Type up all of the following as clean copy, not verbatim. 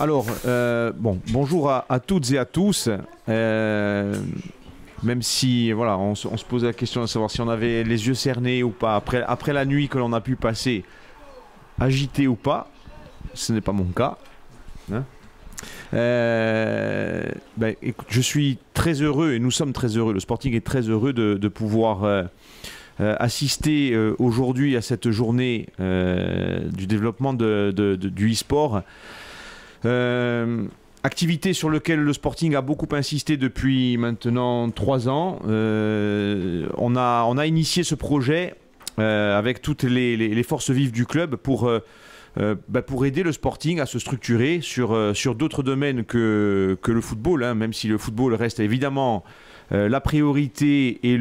Alors, bonjour à toutes et à tous. Même si, voilà, on se posait la question de savoir si on avait les yeux cernés ou pas, après la nuit que l'on a pu passer, agité ou pas, ce n'est pas mon cas. Hein. Écoute, je suis très heureux, et nous sommes très heureux, le Sporting est très heureux de pouvoir assister aujourd'hui à cette journée du développement du e-sport. Activité sur laquelle le Sporting a beaucoup insisté depuis maintenant 3 ans. On a initié ce projet avec toutes les forces vives du club pour aider le Sporting à se structurer sur d'autres domaines que le football, hein, même si le football reste évidemment la priorité et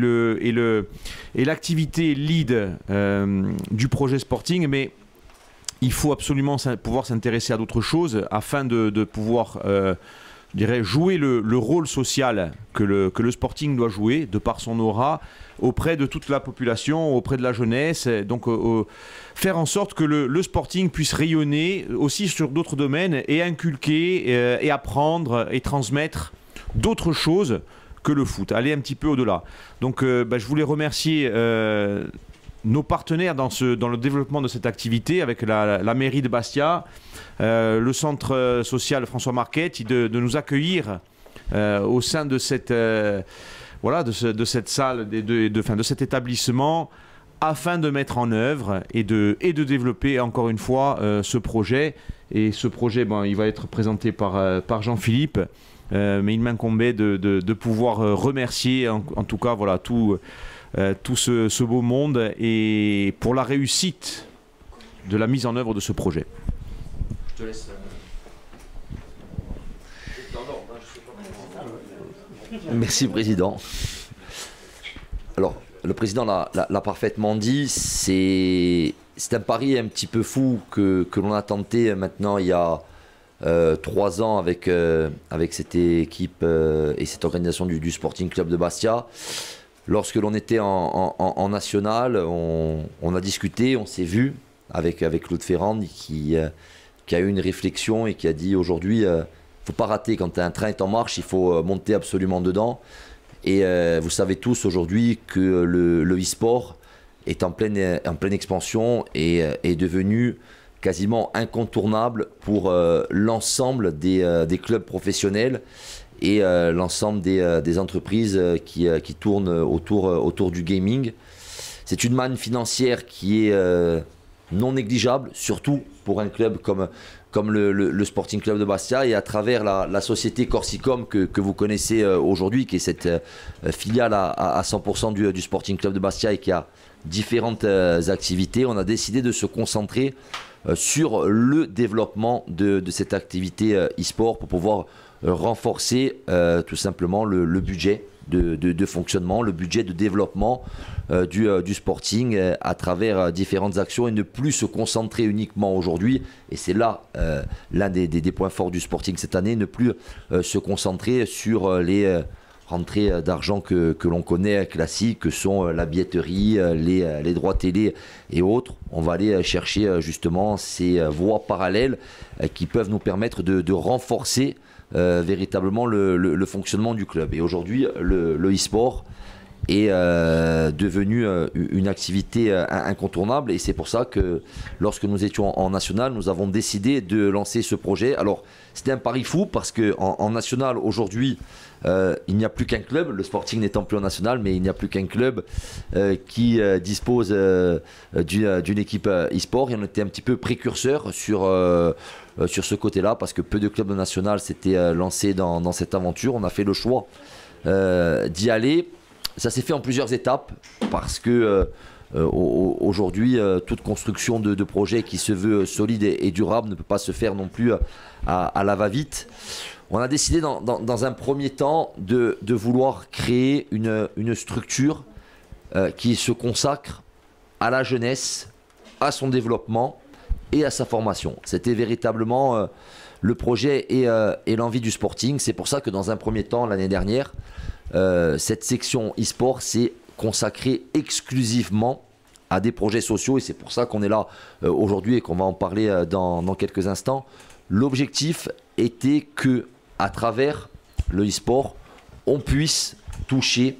l'activité lead du projet Sporting, mais il faut absolument pouvoir s'intéresser à d'autres choses afin de pouvoir jouer le rôle social que le Sporting doit jouer de par son aura auprès de toute la population, auprès de la jeunesse. Donc faire en sorte que le Sporting puisse rayonner aussi sur d'autres domaines et inculquer et apprendre et transmettre d'autres choses que le foot, aller un petit peu au-delà. Donc je voulais remercier nos partenaires dans le développement de cette activité avec la mairie de Bastia, le centre social François Marquette, de nous accueillir au sein de cette, de cette salle, de cet établissement, afin de mettre en œuvre et de développer encore une fois ce projet. Et ce projet, il va être présenté par Jean-Philippe, mais il m'incombait de pouvoir remercier en tout cas tout ce beau monde et pour la réussite de la mise en œuvre de ce projet. Je te laisse. Merci Président. Alors le Président l'a parfaitement dit, c'est un pari un petit peu fou que l'on a tenté maintenant il y a 3 ans avec cette équipe et cette organisation du Sporting Club de Bastia. Lorsque l'on était en national, on a discuté, on s'est vu avec Claude Ferrand qui a eu une réflexion et qui a dit aujourd'hui, il ne faut pas rater, quand un train est en marche, il faut monter absolument dedans. Et vous savez tous aujourd'hui que le e-sport est en pleine expansion et est devenu quasiment incontournable pour l'ensemble des clubs professionnels et l'ensemble des entreprises qui tournent autour du gaming. C'est une manne financière qui est non négligeable, surtout pour un club comme le Sporting Club de Bastia, et à travers la société Corsicom que vous connaissez aujourd'hui, qui est cette filiale à 100% du Sporting Club de Bastia et qui a différentes activités. On a décidé de se concentrer sur le développement de cette activité e-sport pour pouvoir renforcer tout simplement le budget de fonctionnement, le budget de développement du Sporting à travers différentes actions et ne plus se concentrer uniquement aujourd'hui, et c'est là l'un des points forts du Sporting cette année, ne plus se concentrer sur les rentrées d'argent que l'on connaît classiques, que sont la billetterie, les droits télé et autres. On va aller chercher justement ces voies parallèles qui peuvent nous permettre de renforcer véritablement le fonctionnement du club. Et aujourd'hui, le e-sport est devenu une activité incontournable, et c'est pour ça que lorsque nous étions en national, nous avons décidé de lancer ce projet. Alors c'était un pari fou parce qu'en national aujourd'hui, il n'y a plus qu'un club, le Sporting n'étant plus en national, mais il n'y a plus qu'un club qui dispose d'une équipe e-sport, et on était un petit peu précurseur sur ce côté-là, parce que peu de clubs national s'étaient lancés dans cette aventure. On a fait le choix d'y aller. Ça s'est fait en plusieurs étapes, parce que aujourd'hui, toute construction de projet qui se veut solide et durable ne peut pas se faire non plus à la va-vite. On a décidé dans un premier temps de vouloir créer une structure qui se consacre à la jeunesse, à son développement et à sa formation. C'était véritablement le projet et l'envie du Sporting. C'est pour ça que dans un premier temps, l'année dernière, cette section e-sport s'est consacrée exclusivement à des projets sociaux, et c'est pour ça qu'on est là aujourd'hui et qu'on va en parler dans quelques instants, l'objectif était que, à travers le e-sport, on puisse toucher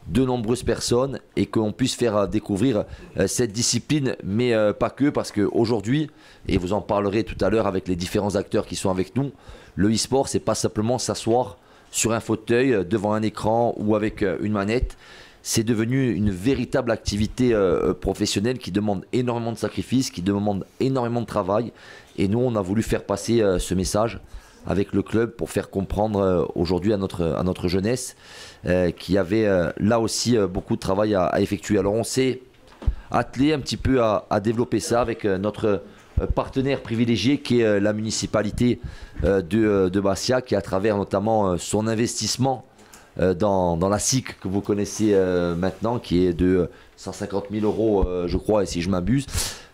de nombreuses personnes et qu'on puisse faire découvrir cette discipline, mais pas que, parce qu'aujourd'hui, et vous en parlerez tout à l'heure avec les différents acteurs qui sont avec nous, le e-sport, c'est pas simplement s'asseoir sur un fauteuil devant un écran ou avec une manette. C'est devenu une véritable activité professionnelle qui demande énormément de sacrifices, qui demande énormément de travail. Et nous, on a voulu faire passer ce message avec le club pour faire comprendre aujourd'hui à notre jeunesse qu'il y avait là aussi beaucoup de travail à effectuer. Alors on s'est attelé un petit peu à développer ça avec notre partenaire privilégié qui est la municipalité de Bastia, qui à travers notamment son investissement dans la SIC que vous connaissez maintenant, qui est de 150 000 euros je crois, et si je m'abuse,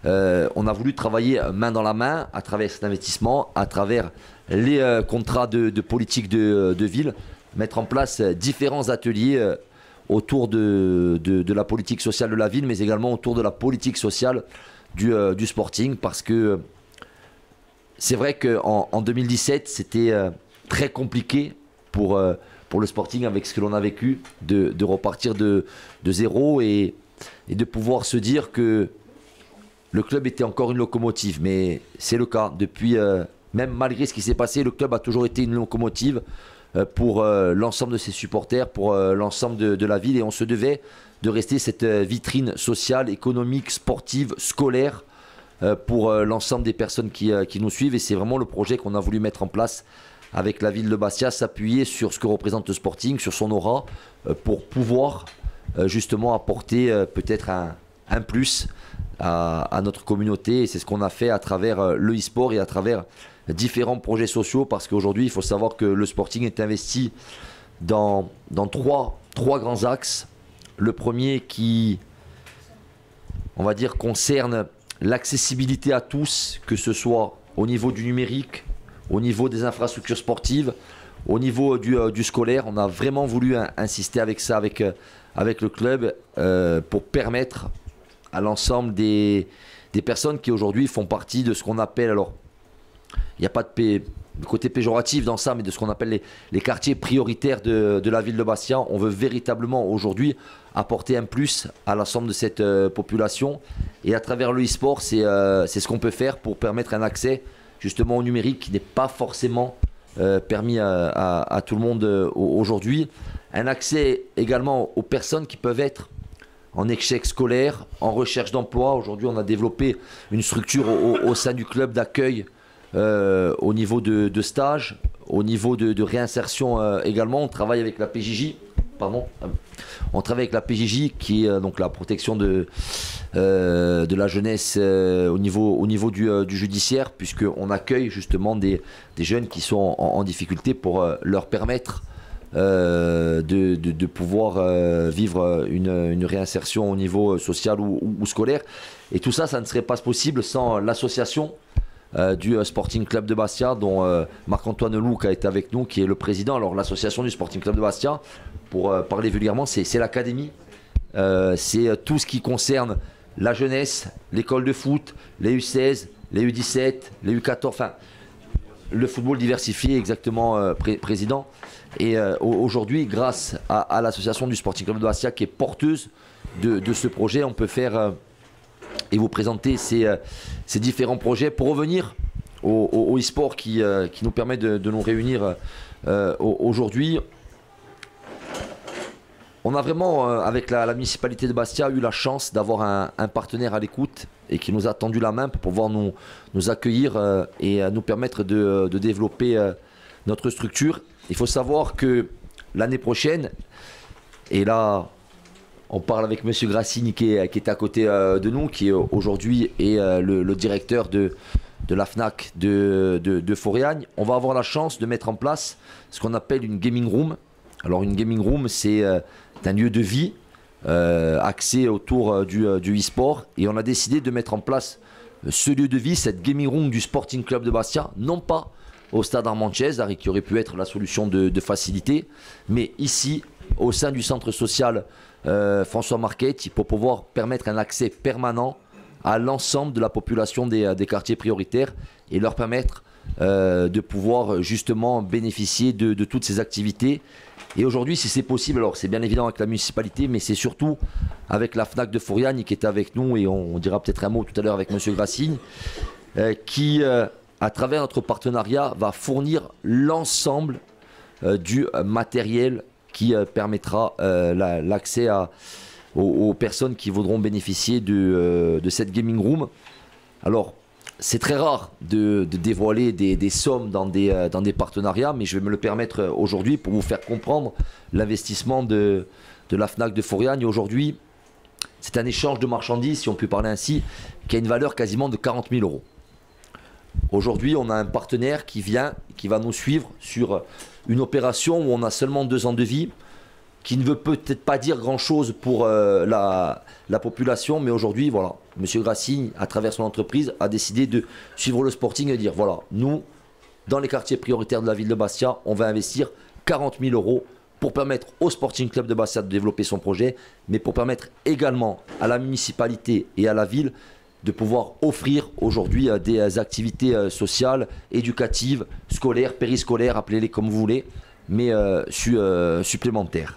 on a voulu travailler main dans la main à travers cet investissement, à travers les contrats de politique de ville, mettre en place différents ateliers autour de la politique sociale de la ville, mais également autour de la politique sociale du sporting, parce que c'est vrai qu'en 2017 c'était très compliqué pour le sporting avec ce que l'on a vécu, de repartir de zéro et de pouvoir se dire que le club était encore une locomotive. Mais c'est le cas depuis, même malgré ce qui s'est passé, le club a toujours été une locomotive pour l'ensemble de ses supporters, pour l'ensemble de la ville, et on se devait de rester cette vitrine sociale, économique, sportive, scolaire pour l'ensemble des personnes qui nous suivent. Et c'est vraiment le projet qu'on a voulu mettre en place avec la ville de Bastia, s'appuyer sur ce que représente le sporting, sur son aura, pour pouvoir justement apporter peut-être un plus à notre communauté. Et c'est ce qu'on a fait à travers le e-sport et à travers différents projets sociaux, parce qu'aujourd'hui il faut savoir que le sporting est investi dans trois grands axes. Le premier qui, on va dire, concerne l'accessibilité à tous, que ce soit au niveau du numérique, au niveau des infrastructures sportives, au niveau du scolaire. On a vraiment voulu insister avec ça, avec le club, pour permettre à l'ensemble des personnes qui aujourd'hui font partie de ce qu'on appelle, alors il n'y a pas de côté péjoratif dans ça, mais de ce qu'on appelle les quartiers prioritaires de la ville de Bastia. On veut véritablement aujourd'hui apporter un plus à l'ensemble de cette population, et à travers le e-sport, c'est ce qu'on peut faire pour permettre un accès justement au numérique qui n'est pas forcément permis à tout le monde aujourd'hui. Un accès également aux personnes qui peuvent être en échec scolaire, en recherche d'emploi. Aujourd'hui, on a développé une structure au sein du club d'accueil au niveau de stage, au niveau de réinsertion également. On travaille avec la PJJ, on travaille avec la PJJ qui est donc la protection de la jeunesse au niveau du judiciaire, puisqu'on accueille justement des jeunes qui sont en difficulté pour leur permettre de pouvoir vivre une réinsertion au niveau social ou scolaire. Et tout ça, ça ne serait pas possible sans l'association du Sporting Club de Bastia, dont Marc-Antoine Louc a été avec nous, qui est le président. Alors l'association du Sporting Club de Bastia, pour parler vulgairement, c'est l'académie, c'est tout ce qui concerne la jeunesse, l'école de foot, les U16, les U17, les U14, enfin le football diversifié, exactement, président. Et aujourd'hui, grâce à l'association du Sporting Club de Bastia, qui est porteuse de ce projet, on peut faire et vous présenter ces différents projets. Pour revenir au e-sport qui nous permet de nous réunir aujourd'hui, on a vraiment, avec la municipalité de Bastia, eu la chance d'avoir un partenaire à l'écoute et qui nous a tendu la main pour pouvoir nous accueillir et nous permettre de développer notre structure. Il faut savoir que l'année prochaine, et là on parle avec M. Grassini qui est à côté de nous, qui aujourd'hui est le directeur de la FNAC de Foriagne, on va avoir la chance de mettre en place ce qu'on appelle une gaming room. Alors une gaming room, c'est un lieu de vie axé autour du e-sport, et on a décidé de mettre en place ce lieu de vie, cette gaming room du Sporting Club de Bastia, non pas au stade Armand Cesare, qui aurait pu être la solution de facilité, mais ici au sein du centre social François Marquette, pour pouvoir permettre un accès permanent à l'ensemble de la population des quartiers prioritaires et leur permettre de pouvoir justement bénéficier de toutes ces activités. Et aujourd'hui, si c'est possible, alors c'est bien évident avec la municipalité, mais c'est surtout avec la FNAC de Fouriane qui est avec nous, et on dira peut-être un mot tout à l'heure avec M. Grassigne, qui, à travers notre partenariat, va fournir l'ensemble du matériel qui permettra l'accès aux personnes qui voudront bénéficier de cette gaming room. Alors, c'est très rare de dévoiler des sommes dans des partenariats, mais je vais me le permettre aujourd'hui pour vous faire comprendre l'investissement de la FNAC de Fouriane. Aujourd'hui, c'est un échange de marchandises, si on peut parler ainsi, qui a une valeur quasiment de 40 000 euros. Aujourd'hui, on a un partenaire qui va nous suivre sur une opération où on a seulement 2 ans de vie, qui ne veut peut-être pas dire grand-chose pour la population, mais aujourd'hui, voilà, M. Grassigne, à travers son entreprise, a décidé de suivre le Sporting et de dire, voilà, nous, dans les quartiers prioritaires de la ville de Bastia, on va investir 40 000 euros pour permettre au Sporting Club de Bastia de développer son projet, mais pour permettre également à la municipalité et à la ville de pouvoir offrir aujourd'hui des activités sociales, éducatives, scolaires, périscolaires, appelez-les comme vous voulez, mais supplémentaires.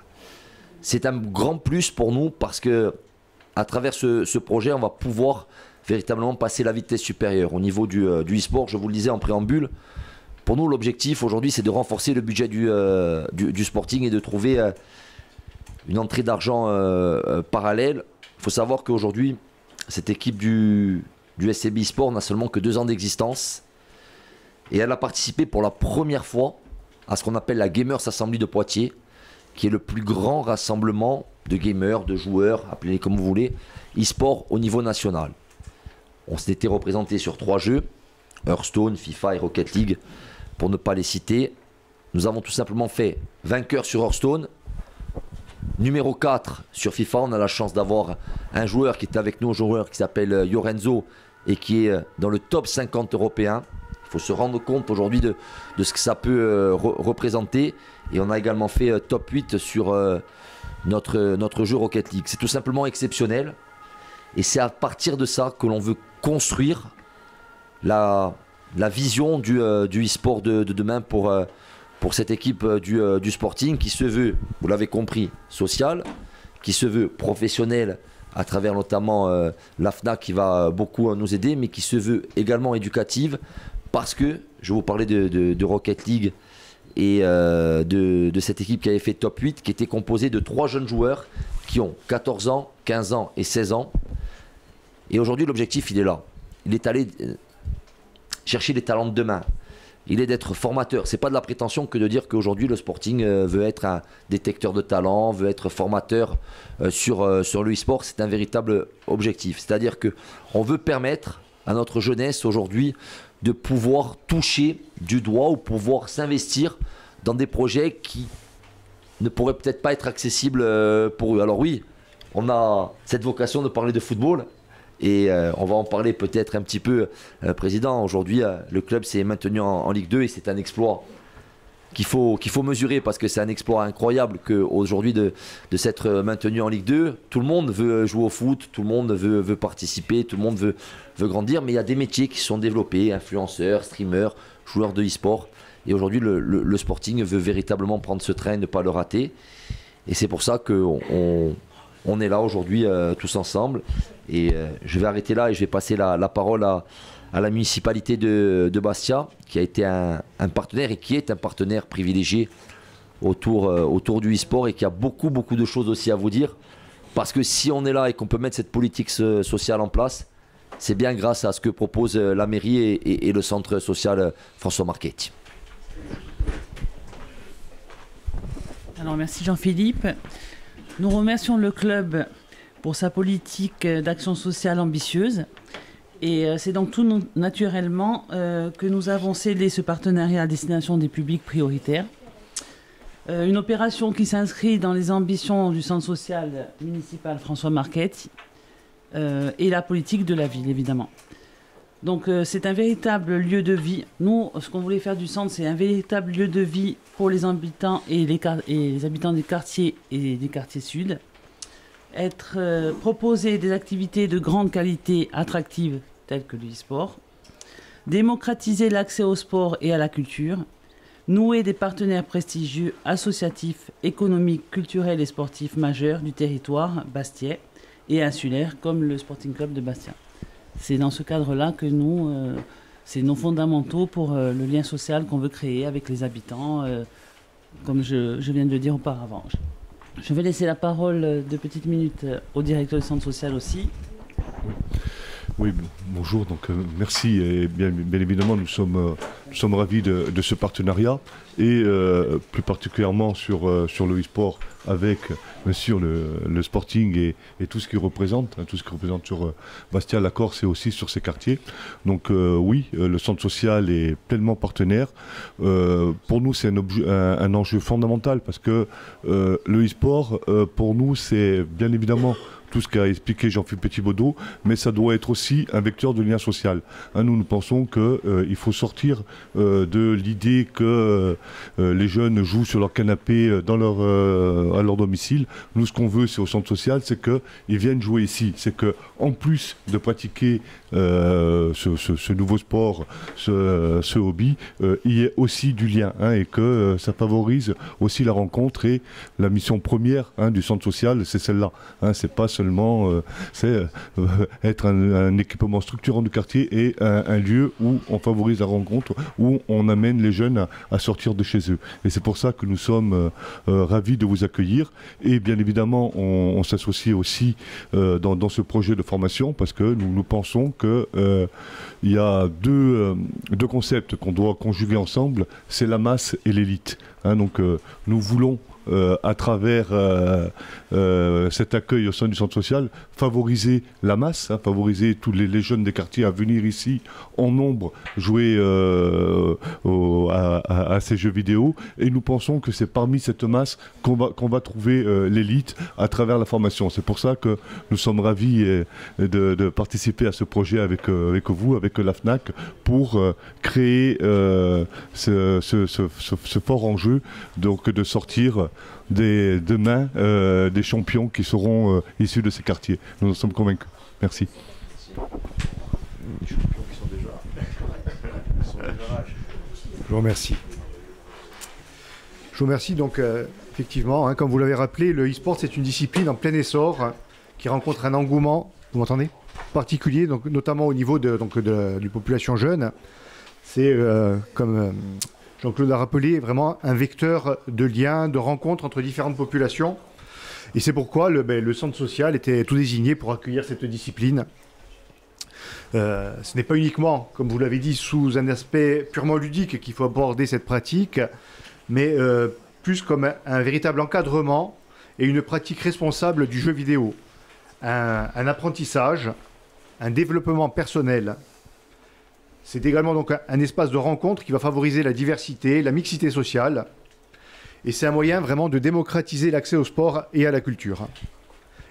C'est un grand plus pour nous parce que à travers ce projet, on va pouvoir véritablement passer la vitesse supérieure au niveau du e-sport. Je vous le disais en préambule, pour nous l'objectif aujourd'hui c'est de renforcer le budget du Sporting et de trouver une entrée d'argent parallèle. Il faut savoir qu'aujourd'hui cette équipe du SCB Sport n'a seulement que 2 ans d'existence et elle a participé pour la première fois à ce qu'on appelle la Gamers Assembly de Poitiers, qui est le plus grand rassemblement de gamers, de joueurs, appelez-les comme vous voulez, e-sport au niveau national. On s'était représenté sur 3 jeux, Hearthstone, FIFA et Rocket League, pour ne pas les citer. Nous avons tout simplement fait vainqueur sur Hearthstone, numéro 4 sur FIFA. On a la chance d'avoir un joueur qui est avec nous, un joueur qui s'appelle Yorenzo et qui est dans le top 50 européen. Il faut se rendre compte aujourd'hui de ce que ça peut représenter. Et on a également fait top 8 sur notre jeu Rocket League. C'est tout simplement exceptionnel. Et c'est à partir de ça que l'on veut construire la vision du e-sport de demain pour cette équipe du Sporting qui se veut, vous l'avez compris, sociale, qui se veut professionnelle à travers notamment la FNAC qui va beaucoup nous aider, mais qui se veut également éducative parce que, je vais vous parler de Rocket League et de cette équipe qui avait fait top 8, qui était composée de 3 jeunes joueurs qui ont 14 ans, 15 ans et 16 ans. Et aujourd'hui, l'objectif, il est là. Il est allé chercher les talents de demain. Il est d'être formateur. C'est pas de la prétention que de dire qu'aujourd'hui, le Sporting veut être un détecteur de talent, veut être formateur sur le e-sport. C'est un véritable objectif. C'est-à-dire qu'on veut permettre à notre jeunesse aujourd'hui de pouvoir toucher du doigt ou pouvoir s'investir dans des projets qui ne pourraient peut-être pas être accessibles pour eux. Alors oui, on a cette vocation de parler de football et on va en parler peut-être un petit peu, Président. Aujourd'hui, le club s'est maintenu en Ligue 2 et c'est un exploit qu'il faut mesurer parce que c'est un exploit incroyable qu'aujourd'hui de s'être maintenu en Ligue 2. Tout le monde veut jouer au foot, tout le monde veut participer, tout le monde veut grandir, mais il y a des métiers qui se sont développés, influenceurs, streamers, joueurs de e-sport. Et aujourd'hui, le Sporting veut véritablement prendre ce train et ne pas le rater. Et c'est pour ça qu'on est là aujourd'hui tous ensemble. Et je vais arrêter là et je vais passer la parole à la municipalité de Bastia, qui a été un partenaire et qui est un partenaire privilégié autour du e-sport et qui a beaucoup de choses aussi à vous dire. Parce que si on est là et qu'on peut mettre cette politique sociale en place, c'est bien grâce à ce que propose la mairie et le centre social François Marchetti. Alors merci Jean-Philippe. Nous remercions le club pour sa politique d'action sociale ambitieuse. Et c'est donc tout naturellement que nous avons scellé ce partenariat à destination des publics prioritaires. Une opération qui s'inscrit dans les ambitions du centre social municipal François Marchetti et la politique de la ville, évidemment. Donc c'est un véritable lieu de vie. Nous, ce qu'on voulait faire du centre, c'est un véritable lieu de vie pour les habitants et les habitants des quartiers et des quartiers sud. Proposer des activités de grande qualité, attractives, telles que le e-sport. démocratiser l'accès au sport et à la culture, nouer des partenaires prestigieux, associatifs, économiques, culturels et sportifs majeurs du territoire bastia et insulaire, comme le Sporting Club de Bastia. C'est dans ce cadre-là que c'est nos fondamentaux pour le lien social qu'on veut créer avec les habitants, comme je viens de le dire auparavant. Je vais laisser la parole de petites minutes au directeur du centre social aussi. Oui, bonjour, donc merci et bien évidemment nous sommes ravis de ce partenariat et plus particulièrement sur le e-sport avec bien sûr le Sporting et tout ce qu'il représente, tout ce qui représente sur Bastia, la Corse et aussi sur ses quartiers. Donc oui, le centre social est pleinement partenaire. Pour nous c'est un enjeu fondamental parce que le e-sport pour nous c'est bien évidemment tout ce qu'a expliqué Jean-Philippe Petit-Baudot, mais ça doit être aussi un vecteur de lien social. Nous pensons qu'il faut sortir de l'idée que les jeunes jouent sur leur canapé à leur domicile. Nous, ce qu'on veut, c'est au centre social, c'est qu'ils viennent jouer ici. C'est qu'en plus de pratiquer ce nouveau sport, ce hobby, il y ait aussi du lien et que ça favorise aussi la rencontre. Et la mission première du centre social, c'est celle-là. C'est pas seulement être un équipement structurant du quartier et un lieu où on favorise la rencontre, où on amène les jeunes à sortir de chez eux. Et c'est pour ça que nous sommes ravis de vous accueillir. Et bien évidemment, on s'associe aussi dans ce projet de formation parce que nous pensons qu'il y a deux concepts qu'on doit conjuguer ensemble, c'est la masse et l'élite. Donc nous voulons à travers cet accueil au sein du centre social, favoriser la masse, favoriser tous les jeunes des quartiers à venir ici en nombre jouer à ces jeux vidéo. Et nous pensons que c'est parmi cette masse qu'on va trouver l'élite à travers la formation. C'est pour ça que nous sommes ravis de participer à ce projet avec vous, avec la FNAC, pour créer ce fort enjeu, donc de sortir demain des champions qui seront issus de ces quartiers. Nous en sommes convaincus. Merci. Je vous remercie. Je vous remercie. Donc, effectivement, comme vous l'avez rappelé, le e-sport, c'est une discipline en plein essor qui rencontre un engouement, vous m'entendez, particulier, donc, notamment au niveau de population jeune. C'est, comme Jean-Claude l'a rappelé, vraiment un vecteur de lien, de rencontre entre différentes populations. Et c'est pourquoi le centre social était tout désigné pour accueillir cette discipline. Ce n'est pas uniquement, comme vous l'avez dit, sous un aspect purement ludique qu'il faut aborder cette pratique, mais plus comme un véritable encadrement et une pratique responsable du jeu vidéo. Un apprentissage, un développement personnel. C'est également donc un espace de rencontre qui va favoriser la diversité, la mixité sociale. Et c'est un moyen vraiment de démocratiser l'accès au sport et à la culture.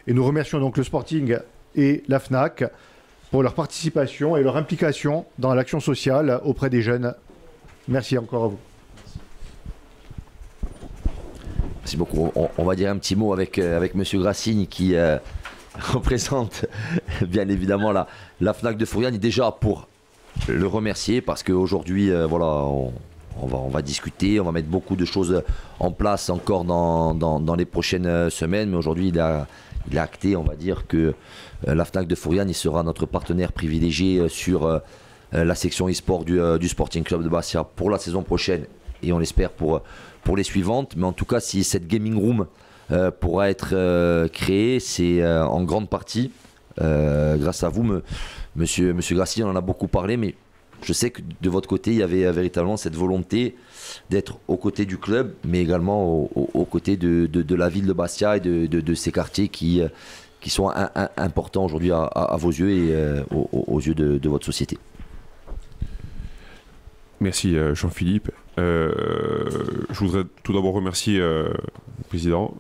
Et nous remercions donc le Sporting et la FNAC pour leur participation et leur implication dans l'action sociale auprès des jeunes. Merci encore à vous. Merci beaucoup. On va dire un petit mot avec Monsieur Grassigne qui représente bien évidemment la FNAC de Fouriane. Déjà pour le remercier parce qu'aujourd'hui, voilà, on va discuter, on va mettre beaucoup de choses en place encore dans les prochaines semaines. Mais aujourd'hui, il a acté, on va dire, que la FNAC de Fouriane, il sera notre partenaire privilégié sur la section e-sport du Sporting Club de Bastia pour la saison prochaine et on l'espère pour les suivantes. Mais en tout cas, si cette gaming room pourra être créée, c'est en grande partie grâce à vous, Monsieur Grassi, on en a beaucoup parlé, mais je sais que de votre côté, il y avait véritablement cette volonté d'être aux côtés du club, mais également aux côtés de la ville de Bastia et de ces quartiers qui sont importants aujourd'hui à vos yeux et aux yeux de votre société. Merci Jean-Philippe. Je voudrais tout d'abord remercier le président,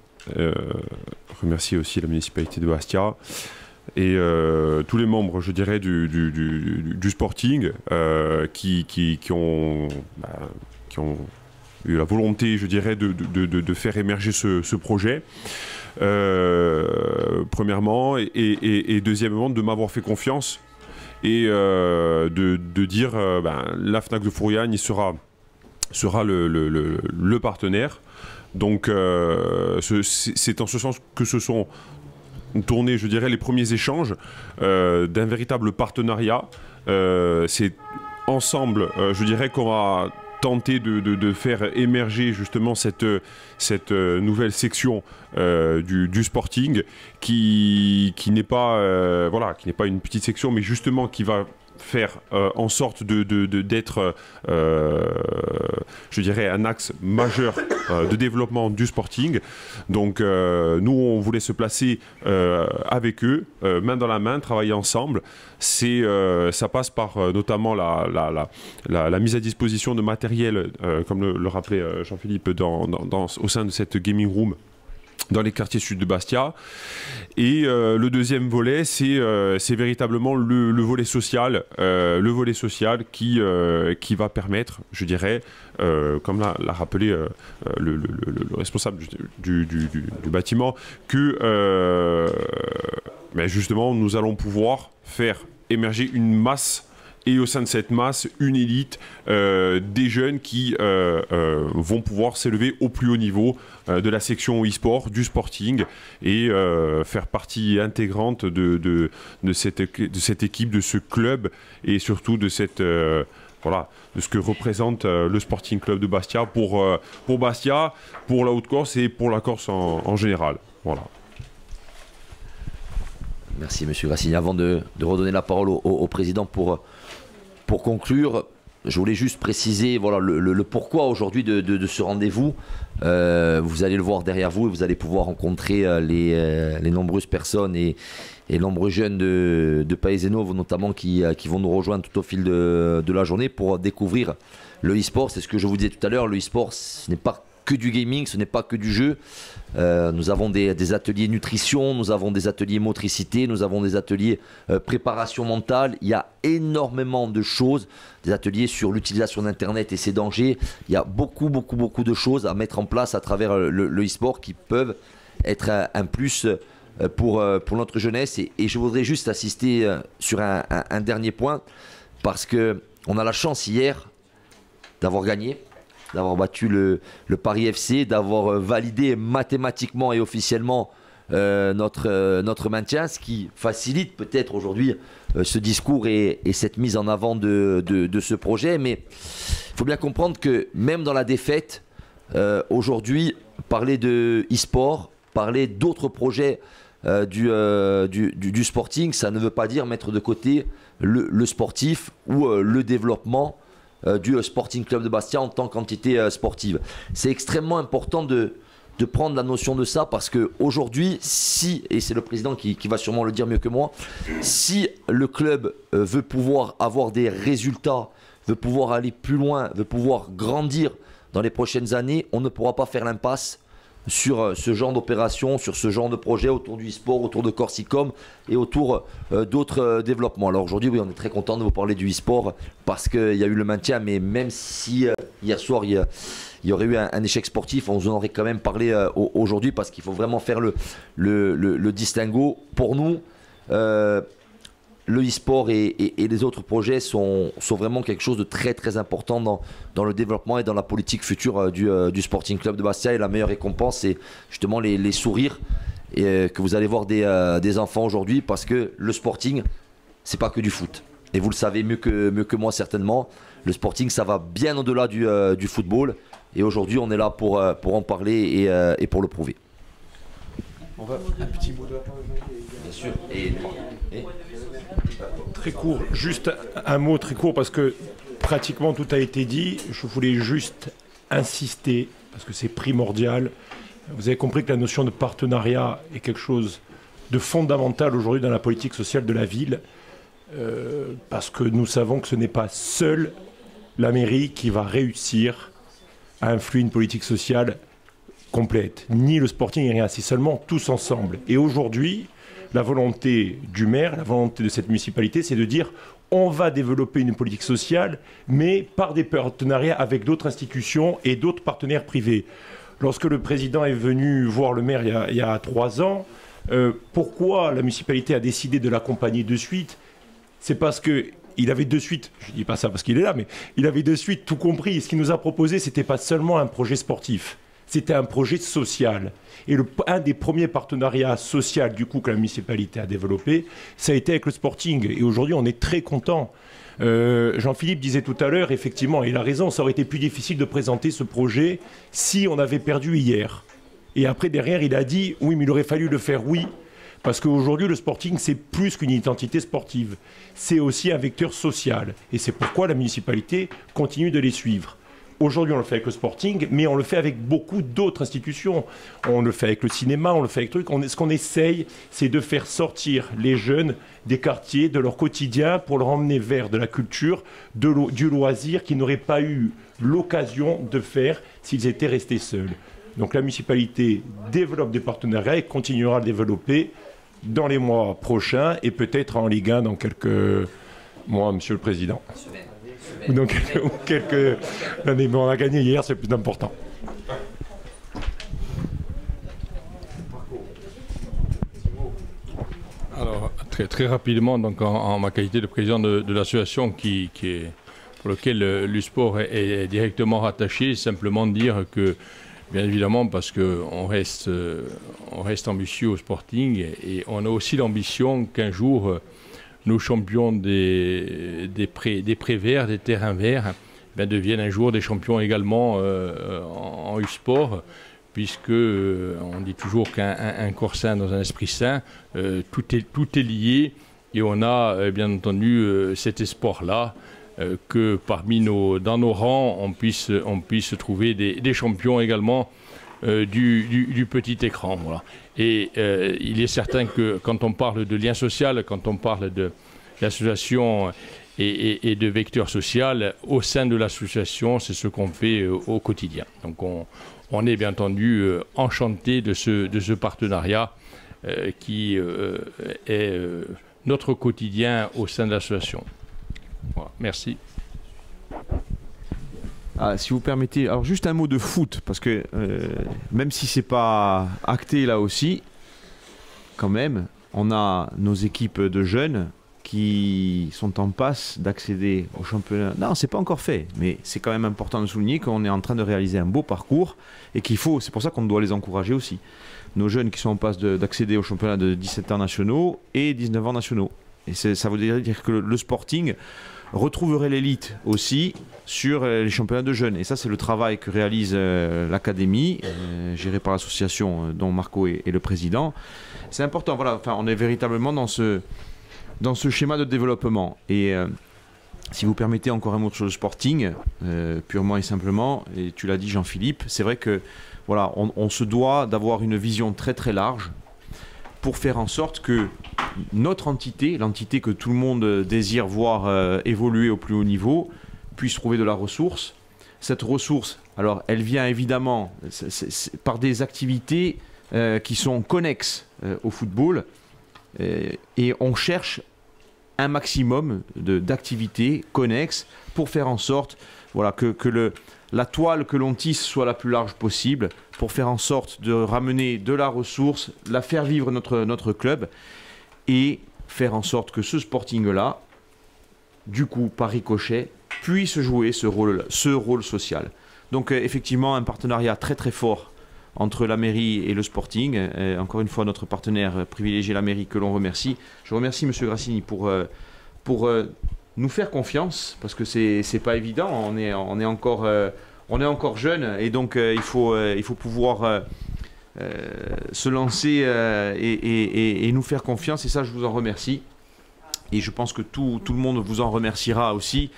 remercier aussi la municipalité de Bastia, et tous les membres, je dirais, du Sporting qui ont eu la volonté, je dirais, de faire émerger ce projet. Premièrement, et deuxièmement, de m'avoir fait confiance et de dire la Fnac de Fouriane, il sera le partenaire. Donc c'est en ce sens que se sont tournés, je dirais, les premiers échanges d'un véritable partenariat. C'est ensemble, je dirais, qu'on va tenter de faire émerger justement cette nouvelle section du Sporting qui n'est pas qui n'est pas une petite section, mais justement qui va faire en sorte d'être, je dirais, un axe majeur de développement du Sporting. Donc nous, on voulait se placer avec eux, main dans la main, travailler ensemble. Ça passe par notamment la mise à disposition de matériel, comme le rappelait Jean-Philippe, au sein de cette gaming room dans les quartiers sud de Bastia. Et le deuxième volet, c'est véritablement le volet social, qui va permettre, je dirais, comme l'a rappelé le responsable du bâtiment, que justement nous allons pouvoir faire émerger une masse, et au sein de cette masse, une élite des jeunes qui vont pouvoir s'élever au plus haut niveau de la section e-sport, du Sporting, et faire partie intégrante de cette équipe, de ce club, et surtout de de ce que représente le Sporting Club de Bastia pour Bastia, pour la Haute-Corse et pour la Corse en général. Voilà. Merci Monsieur Grassigny. Avant de redonner la parole au président pour conclure, je voulais juste préciser le pourquoi aujourd'hui de ce rendez-vous. Vous allez le voir derrière vous et vous allez pouvoir rencontrer les nombreuses personnes et nombreux jeunes de Paeseno notamment qui vont nous rejoindre tout au fil de la journée pour découvrir le e-sport. C'est ce que je vous disais tout à l'heure, le e-sport, ce n'est pas que du gaming, ce n'est pas que du jeu. Nous avons des ateliers nutrition, nous avons des ateliers motricité, nous avons des ateliers préparation mentale. Il y a énormément de choses, des ateliers sur l'utilisation d'Internet et ses dangers. Il y a beaucoup de choses à mettre en place à travers le e-sport qui peuvent être un plus pour notre jeunesse. Et je voudrais juste insister sur un dernier point, parce qu'on a la chance hier d'avoir gagné, d'avoir battu le Paris FC, d'avoir validé mathématiquement et officiellement notre maintien, ce qui facilite peut-être aujourd'hui ce discours et cette mise en avant de ce projet. Mais il faut bien comprendre que même dans la défaite, aujourd'hui, parler de e-sport, parler d'autres projets du Sporting, ça ne veut pas dire mettre de côté le sportif ou le développement du Sporting Club de Bastia en tant qu'entité sportive. C'est extrêmement important de prendre la notion de ça, parce qu'aujourd'hui, et c'est le président qui va sûrement le dire mieux que moi, si le club veut pouvoir avoir des résultats, veut pouvoir aller plus loin, veut pouvoir grandir dans les prochaines années, on ne pourra pas faire l'impasse sur ce genre d'opération, sur ce genre de projet autour du e-sport, autour de Corsicom et autour d'autres développements. Alors aujourd'hui, oui, on est très content de vous parler du e-sport parce qu'il y a eu le maintien, mais même si hier soir il y aurait eu un échec sportif, on vous en aurait quand même parlé aujourd'hui, parce qu'il faut vraiment faire le distinguo. Pour nous, le e-sport et les autres projets sont vraiment quelque chose de très très important dans le développement et dans la politique future du Sporting Club de Bastia. Et la meilleure récompense, c'est justement les sourires que vous allez voir des enfants aujourd'hui, parce que le Sporting, c'est pas que du foot. Et vous le savez mieux que moi certainement, le Sporting, ça va bien au-delà du football. Et aujourd'hui, on est là pour en parler et pour le prouver. On va un petit mot de la part. Bien sûr. Très court, juste un mot très court, parce que pratiquement tout a été dit. Je voulais juste insister, parce que c'est primordial. Vous avez compris que la notion de partenariat est quelque chose de fondamental aujourd'hui dans la politique sociale de la ville, parce que nous savons que ce n'est pas seule la mairie qui va réussir à influer une politique sociale complète, ni le Sporting, ni rien, c'est seulement tous ensemble. Et aujourd'hui, la volonté du maire, la volonté de cette municipalité, c'est de dire on va développer une politique sociale, mais par des partenariats avec d'autres institutions et d'autres partenaires privés. Lorsque le président est venu voir le maire il y a 3 ans, pourquoi la municipalité a décidé de l'accompagner de suite? c'est parce que il avait de suite, je dis pas ça parce qu'il est là, mais il avait de suite tout compris. Et ce qu'il nous a proposé, c'était pas seulement un projet sportif, c'était un projet social. Et un des premiers partenariats sociaux du coup que la municipalité a développé, ça a été avec le Sporting. Et aujourd'hui, on est très content. Jean-Philippe disait tout à l'heure, effectivement, et il a raison, ça aurait été plus difficile de présenter ce projet si on avait perdu hier. Et après, derrière, il a dit, oui, mais il aurait fallu le faire, oui. Parce qu'aujourd'hui, le Sporting, c'est plus qu'une identité sportive. C'est aussi un vecteur social. Et c'est pourquoi la municipalité continue de les suivre. Aujourd'hui, on le fait avec le Sporting, mais on le fait avec beaucoup d'autres institutions. On le fait avec le cinéma, on le fait avec trucs. Ce qu'on essaye, c'est de faire sortir les jeunes des quartiers, de leur quotidien, pour leur emmener vers de la culture, du loisir qu'ils n'auraient pas eu l'occasion de faire s'ils étaient restés seuls. Donc la municipalité développe des partenariats et continuera à le développer dans les mois prochains et peut-être en Ligue 1 dans quelques mois, Monsieur le Président. Donc, quelques années, mais on a gagné hier, c'est le plus important. Alors, très rapidement, donc en ma qualité de président de l'association pour laquelle l'USport est directement rattaché, simplement dire que, bien évidemment, parce qu'on reste ambitieux au Sporting et on a aussi l'ambition qu'un jour, nos champions des prés verts, des terrains verts, deviennent un jour des champions également en U-Sport, puisque on dit toujours qu'un corps sain dans un esprit sain, tout est lié, et on a bien entendu cet espoir-là que dans nos rangs, on puisse trouver des champions également du petit écran. Voilà. Et il est certain que quand on parle de lien social, quand on parle de l'association et de vecteur social, au sein de l'association, c'est ce qu'on fait au quotidien. Donc on est bien entendu enchanté de ce partenariat qui est notre quotidien au sein de l'association. Voilà. Merci. Si vous permettez, alors juste un mot de foot, parce que même si c'est pas acté là aussi, quand même, on a nos équipes de jeunes qui sont en passe d'accéder au championnat. Non, c'est pas encore fait, mais c'est quand même important de souligner qu'on est en train de réaliser un beau parcours et c'est pour ça qu'on doit les encourager aussi. Nos jeunes qui sont en passe d'accéder au championnat de 17 ans nationaux et 19 ans nationaux. Et ça veut dire que le Sporting retrouverait l'élite aussi sur les championnats de jeunes. Et ça, c'est le travail que réalise l'académie, gérée par l'association dont Marco est le président. C'est important, voilà, enfin, on est véritablement dans ce schéma de développement. Et si vous permettez encore un mot sur le Sporting, purement et simplement, et tu l'as dit Jean-Philippe, c'est vrai que voilà, on se doit d'avoir une vision très très large pour faire en sorte que notre entité, l'entité que tout le monde désire voir évoluer au plus haut niveau, puisse trouver de la ressource. Cette ressource, alors elle vient évidemment par des activités qui sont connexes au football, et on cherche un maximum d'activités connexes pour faire en sorte voilà, que la toile que l'on tisse soit la plus large possible, pour faire en sorte de ramener de la ressource, la faire vivre notre club, et faire en sorte que ce Sporting-là, du coup, par ricochet, puisse jouer ce rôle social. Donc effectivement, un partenariat très très fort entre la mairie et le Sporting. Encore une fois, notre partenaire privilégié, la mairie, que l'on remercie. Je remercie M. Grassini pour nous faire confiance, parce que c'est pas évident, on est encore jeune, et donc il faut pouvoir se lancer et nous faire confiance, et ça, je vous en remercie. Et je pense que tout le monde vous en remerciera aussi,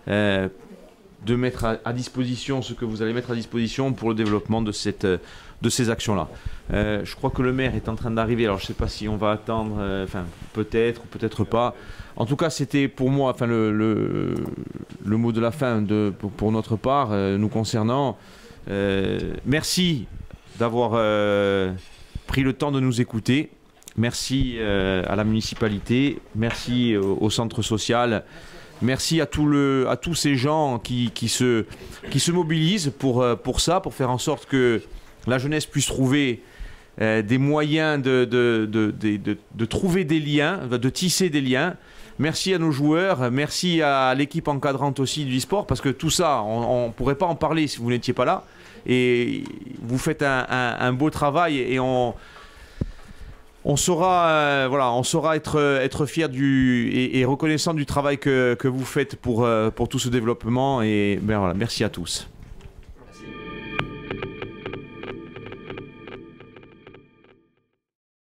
de mettre à disposition ce que vous allez mettre à disposition pour le développement de ces actions-là. Je crois que le maire est en train d'arriver, alors je ne sais pas si on va attendre, peut-être ou peut-être pas. En tout cas, c'était pour moi le mot de la fin pour notre part, nous concernant. Merci d'avoir pris le temps de nous écouter. Merci à la municipalité, merci au centre social. Merci à tous ces gens qui se mobilisent pour ça, pour faire en sorte que la jeunesse puisse trouver des moyens de trouver des liens, de tisser des liens Merci à nos joueurs, merci à l'équipe encadrante aussi du e-sport, parce que tout ça, on ne pourrait pas en parler si vous n'étiez pas là. Et vous faites un beau travail et on saura, on saura être fiers et reconnaissant du travail que vous faites pour tout ce développement. Et voilà, merci à tous.